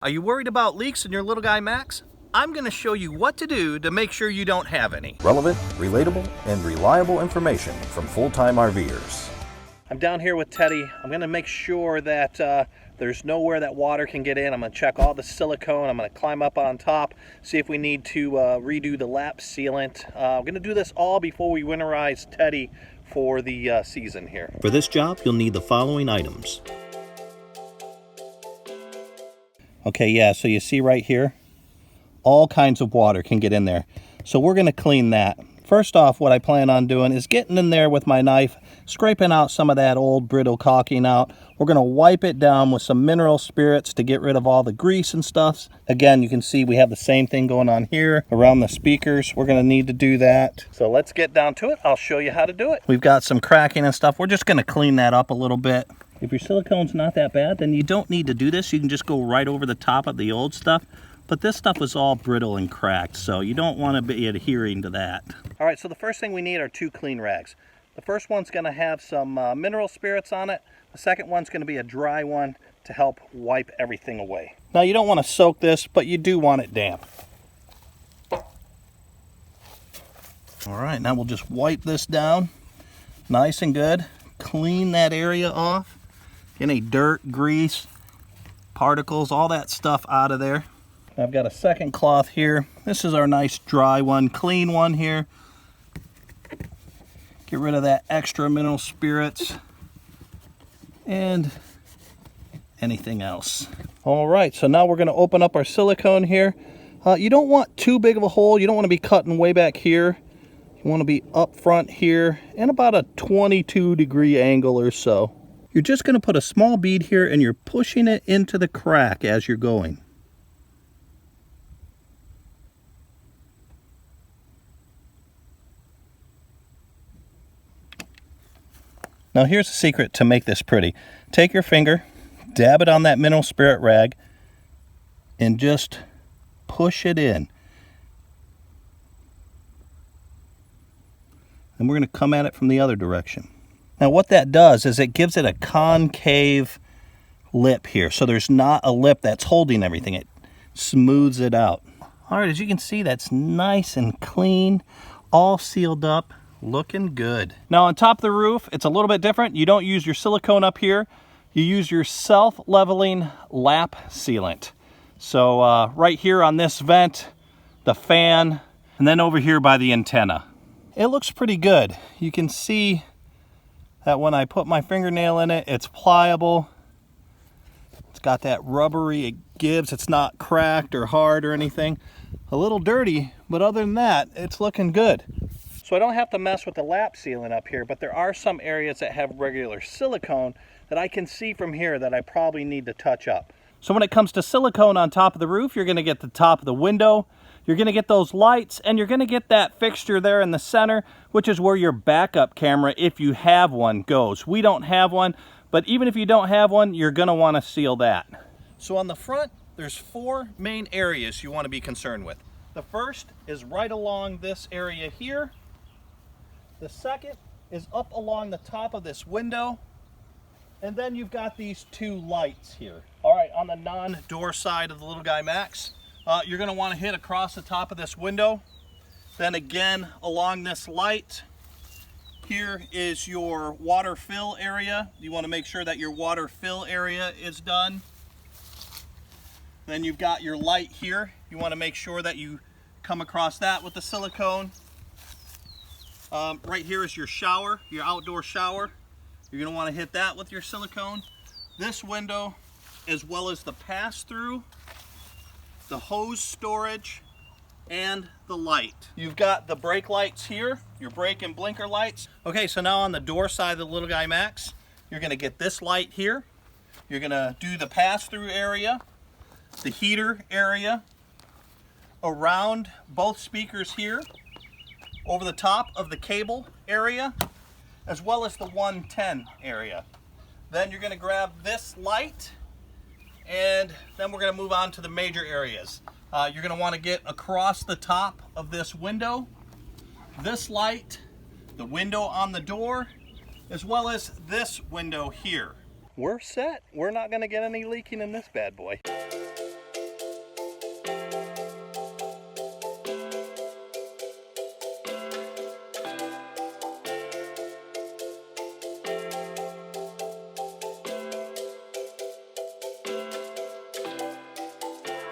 Are you worried about leaks in your little guy Max? I'm going to show you what to do to make sure you don't have any. Relevant, relatable, and reliable information from full-time RVers. I'm down here with Teddy. I'm going to make sure that there's nowhere that water can get in. I'm going to check all the silicone. I'm going to climb up on top, see if we need to redo the lap sealant. I'm going to do this all before we winterize Teddy for the season here. For this job, you'll need the following items. Okay, yeah, so you see right here, all kinds of water can get in there. So we're going to clean that. First off, what I plan on doing is getting in there with my knife, scraping out some of that old brittle caulking out. We're going to wipe it down with some mineral spirits to get rid of all the grease and stuff. Again, you can see we have the same thing going on here around the speakers. We're going to need to do that. So let's get down to it. I'll show you how to do it. We've got some cracking and stuff. We're just going to clean that up a little bit. If your silicone's not that bad, then you don't need to do this. You can just go right over the top of the old stuff. But this stuff is all brittle and cracked, so you don't want to be adhering to that. All right, so the first thing we need are 2 clean rags. The first one's going to have some mineral spirits on it. The second one's going to be a dry one to help wipe everything away. Now, you don't want to soak this, but you do want it damp. All right, now we'll just wipe this down nice and good. Clean that area off. Any dirt, grease, particles, all that stuff out of there. I've got a second cloth here. This is our nice dry one, clean one here. Get rid of that extra mineral spirits and anything else. All right, so now we're going to open up our silicone here. You don't want too big of a hole. You don't want to be cutting way back here. You want to be up front here and about a 22-degree angle or so. You're just going to put a small bead here and you're pushing it into the crack as you're going. Now here's the secret to make this pretty. Take your finger, dab it on that mineral spirit rag, and just push it in. And we're going to come at it from the other direction. Now what that does is it gives it a concave lip here. So there's not a lip that's holding everything. It smooths it out. All right, as you can see, that's nice and clean, all sealed up. Looking good. Now on top of the roof, it's a little bit different. You don't use your silicone up here. You use your self-leveling lap sealant. So right here on this vent, the fan, and then over here by the antenna. It looks pretty good. You can see that when I put my fingernail in it, it's pliable. It's got that rubbery it gives. It's not cracked or hard or anything. A little dirty, but other than that, it's looking good. So I don't have to mess with the lap sealant up here, but there are some areas that have regular silicone that I can see from here that I probably need to touch up. So when it comes to silicone on top of the roof, you're going to get the top of the window, you're going to get those lights, and you're going to get that fixture there in the center, which is where your backup camera, if you have one, goes. We don't have one, but even if you don't have one, you're going to want to seal that. So on the front, there's 4 main areas you want to be concerned with. The first is right along this area here. The second is up along the top of this window. And then you've got these 2 lights here. All right, on the non-door side of the little guy Max, you're going to want to hit across the top of this window. Then again, along this light, here is your water fill area. You want to make sure that your water fill area is done. Then you've got your light here. You want to make sure that you come across that with the silicone. Right here is your shower, your outdoor shower. You're going to want to hit that with your silicone. This window, as well as the pass-through, the hose storage, and the light. You've got the brake lights here, your brake and blinker lights. Okay, so now on the door side of the little guy Max, you're going to get this light here. You're going to do the pass-through area, the heater area, around both speakers here, over the top of the cable area, as well as the 110 area. Then you're going to grab this light, and then we're going to move on to the major areas. You're going to want to get across the top of this window, this light, the window on the door, as well as this window here. We're set. We're not going to get any leaking in this bad boy.